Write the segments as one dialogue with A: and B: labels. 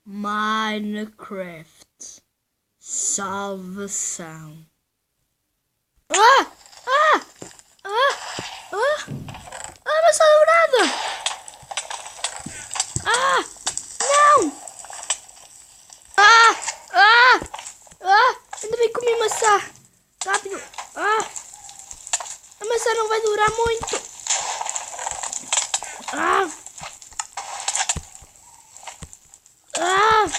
A: Minecraft. Salvação. Ah! Ah! Ah! Ah! Ah, maçã dourada! Ah! Não! Ah! Ah! Ah! Ainda bem que comi maçã. Rápido. Ah! A maçã não vai durar muito. Ah! Ah!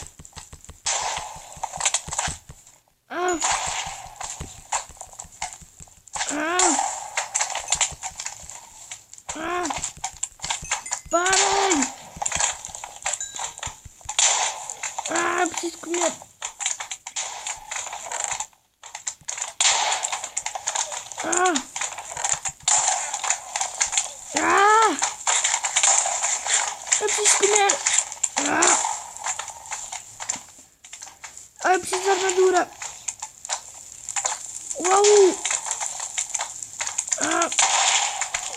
A: Ah! Ah! Ah! Parem! Ah, preciso comer. Ah! Ah! Eu preciso comer. Ah! Ah, eu preciso de armadura. Uau! Ah!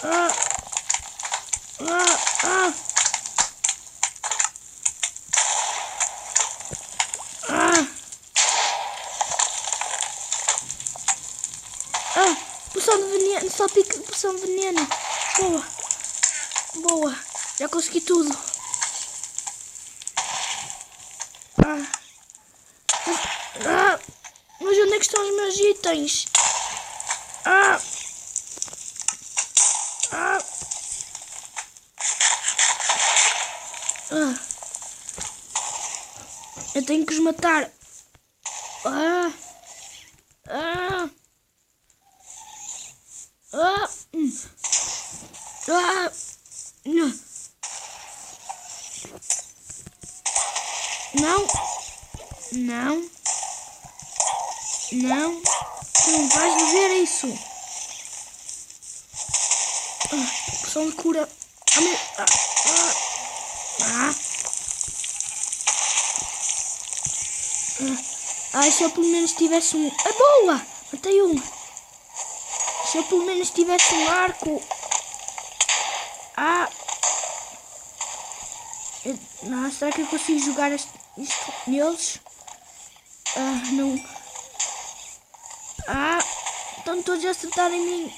A: Ah! Ah! Ah! Ah! Ah! Poção de veneno. Só pica de poção de veneno. Boa. Boa. Já consegui tudo. Ah! Ah! Mas onde é que estão os meus itens? Ah! Ah! Ah! Eu tenho que os matar. Ah! Ah! Ah! Ah! Não! Não! Não! Tu não vais ver isso! Ah, poção de cura! Se eu pelo menos tivesse um... É boa! Matei um! Se eu pelo menos tivesse um arco... Será que eu consigo jogar isto neles? Não... Estão todos a acertar em mim.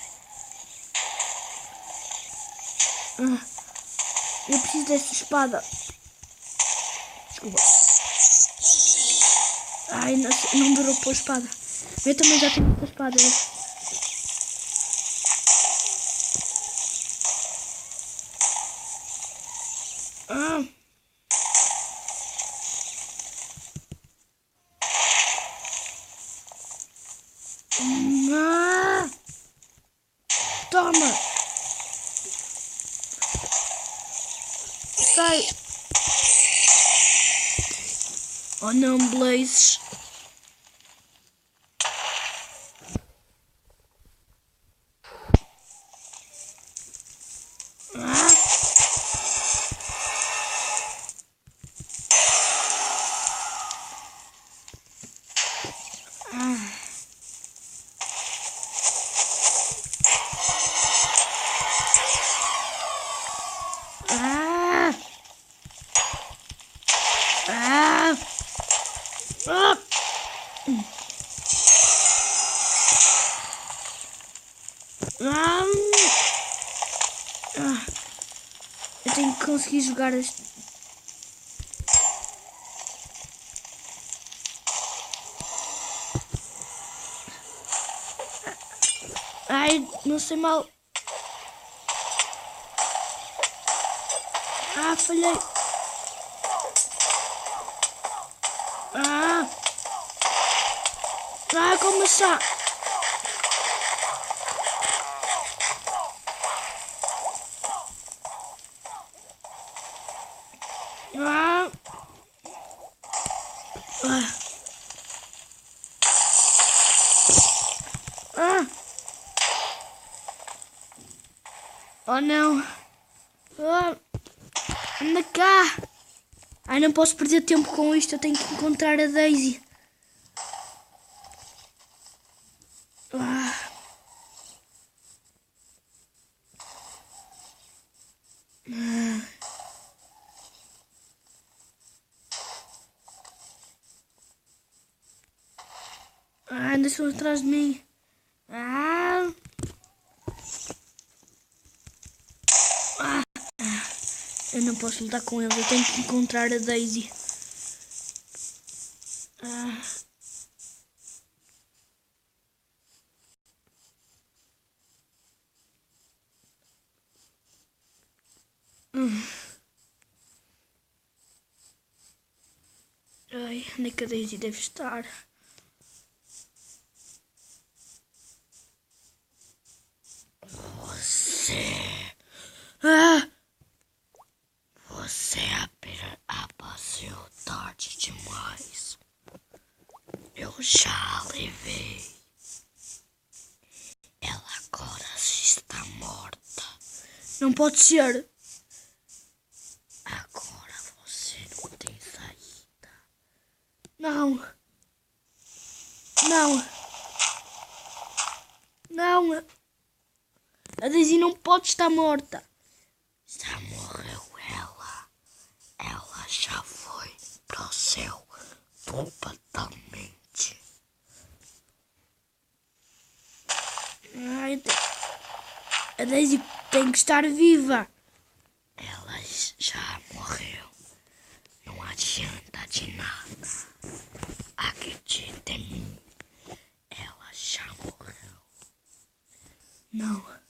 A: Eu preciso desta espada. Desculpa. Ai, não durou para a espada. Eu também já tenho a espada. Toma! Sai! Oh não, Blaze! Eu tenho que conseguir jogar este. Ai, não sei mal. Falhei. Como está? Oh não. Anda cá. Ai, não posso perder tempo com isto. Eu tenho que encontrar a Daisy. Ah, ainda estão atrás de mim. Ah. Ah. Eu não posso lutar com eles. Eu tenho que encontrar a Daisy. Ah. Ai, onde é que a Daisy deve estar? Ah!
B: Você apareceu tarde demais. Eu já levei. Ela agora está morta.
A: Não pode ser.
B: Agora você não tem saída.
A: Não. Não. Não. A Daisy não pode estar morta.
B: Já morreu ela. Ela já foi pro céu totalmente.
A: Ai, a Daisy tem que estar viva.
B: Ela já morreu. Não adianta de nada. Acredita em mim. Ela já morreu.
A: Não.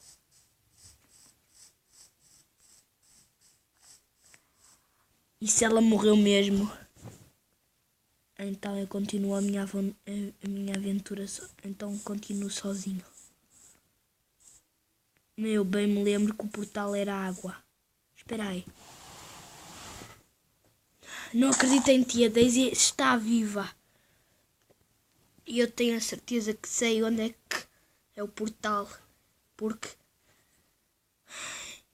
A: E se ela morreu mesmo? Então eu continuo a minha aventura. Então continuo sozinho. Meu bem, me lembro que o portal era água. Espera aí. Não acredito em ti, a Daisy está viva. E eu tenho a certeza que sei onde é que é o portal. Porque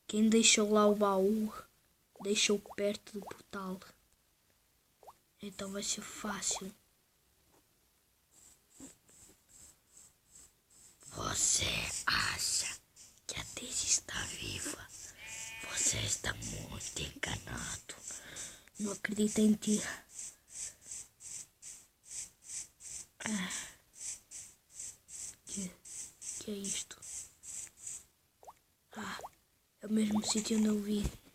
A: quem deixou lá o baú, deixou perto do portal. Então vai ser fácil.
B: Você acha que a Daisy está viva? Você está muito enganado.
A: Não acredito em ti. Que é isto? Ah, é o mesmo sítio onde eu vi